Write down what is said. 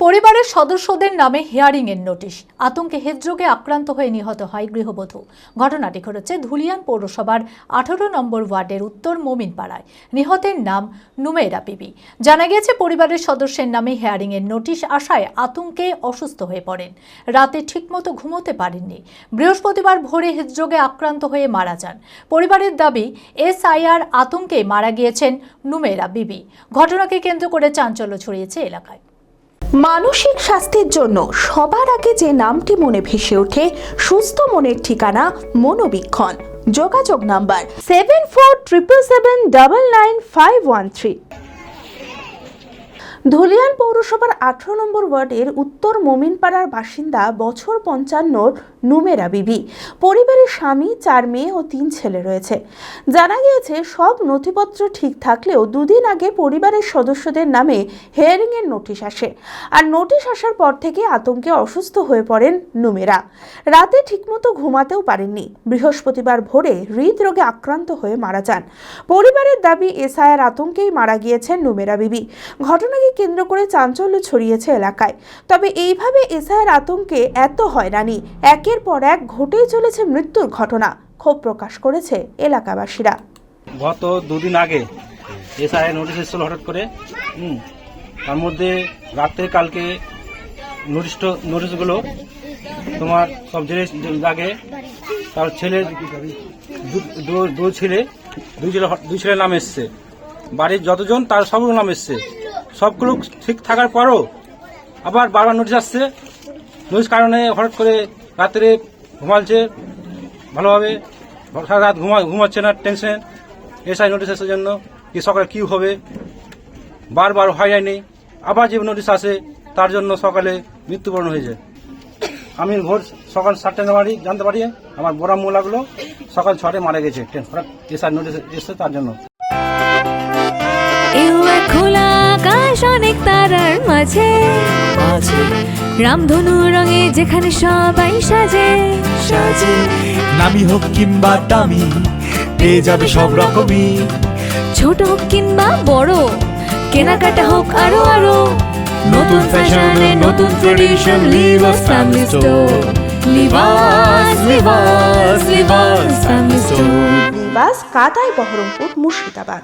পরিবারের সদস্যদের নামে হিয়ারিং এর নোটিশ। আতঙ্কে হৃদরোগে আক্রান্ত হয়ে নিহত হয় গৃহবধূ। ঘটনাটি ঘটেছে ধুলিয়ান পৌরসভার 18 নম্বর ওয়ার্ডের উত্তর মোমিনপাড়ায়। নিহতের নাম নুমেরা বিবি। জানা গিয়েছে পরিবারের সদস্যের নামে হিয়ারিং এর নোটিশ আসায় আতঙ্কে অসুস্থ হয়ে পড়েন। রাতে ঠিকমতো ঘুমোতে পারেননি। বৃহস্পতিবার ভোরে হৃদরোগে আক্রান্ত হয়ে মারা যান। পরিবারের দাবি, এসআইআর আতঙ্কে মারা গিয়েছেন নুমেরা বিবি। ঘটনাকে কেন্দ্র করে চাঞ্চল্য ছড়িয়েছে এলাকায়। মানসিক স্বাস্থ্যের জন্য সবার আগে যে নামটি মনে ভেসে ওঠে, সুস্থ মনের ঠিকানা মনোবীক্ষণ। যোগাযোগ নাম্বার 7477799513। ধুলিয়ান পৌরসভার 18 নম্বর ওয়ার্ডের উত্তর মোমিনপাড়ার বাসিন্দা বছর 55 নুমেরা বিবি। পরিবারের স্বামী, 4 মেয়ে ও 3 ছেলে রয়েছে। জানা গিয়েছে সব নথিপত্র ঠিক থাকলেও দুদিন আগে পরিবারের সদস্যদের নামে হিয়ারিং এর নোটিশ আসে। আর নোটিশ আসার পর থেকে আতঙ্কে অসুস্থ হয়ে পড়েন নুমেরা। রাতে ঠিকমতো ঘুমাতেও পারেননি। বৃহস্পতিবার ভোরে হৃদরোগে আক্রান্ত হয়ে মারা যান। পরিবারের দাবি, এসআইআর আতঙ্কেই মারা গিয়েছেন নুমেরা বিবি। ঘটনাকে কেন্দ্র করে চাঞ্চল্য ছড়িয়েছে এলাকায়। তবে এইভাবে এসআইআর আতঙ্কে এত হয়রানি একের পর এক ঘটেই চলেছে মৃত্যুর ঘটনা। ক্ষোভ প্রকাশ করেছে এলাকাবাসীরা। গত দুদিন আগে এসআইআর নোটিশ এসেছিল হঠাৎ করে। তার মধ্যে রাত্রে কালকে নোটিশগুলো তোমার সব জিনিস লাগে। তার ছেলের দুই ছেলের নাম এসছে। বাড়ির যতজন তার সবগুলো নাম এসছে। সবগুলো ঠিক থাকার পরও আবার বারবার নোটিশ আসছে। নোটিশ কারণে হঠাৎ করে রাত্রে ঘুমাচ্ছে ভালোভাবে, সারা রাত ঘুমাচ্ছে না, টেনশন। এসআই নোটিশ আসার জন্য কি সকালে কি হবে বারবার হয় যায়নি। আবার যে নোটিশ আসে তার জন্য সকালে মৃত্যুবরণ হয়েছে। আমি ভোর সকাল 7টায় বাড়ি জানতে পারি আমার বড় আম্মু লাগলো সকাল 6টায় মারা গেছে। হঠাৎ এসআই নোটিশ এসছে তার জন্য। খোলা আকাশ অনেক তারার মাঝে, রামধনু রঙে যেখানে সবাই সাজে সাজে। নামি হোক কিংবা দামি, পেয়ে যাবে সব রকমই। ছোট হোক কিংবা বড়, কেনাকাটা হোক আরো আরো। নতুন ফ্যাশনে নতুন tradition, Libas family store. Libas Libas Libas family store. Libas, কাতাই, বহরমপুর, মুর্শিদাবাদ।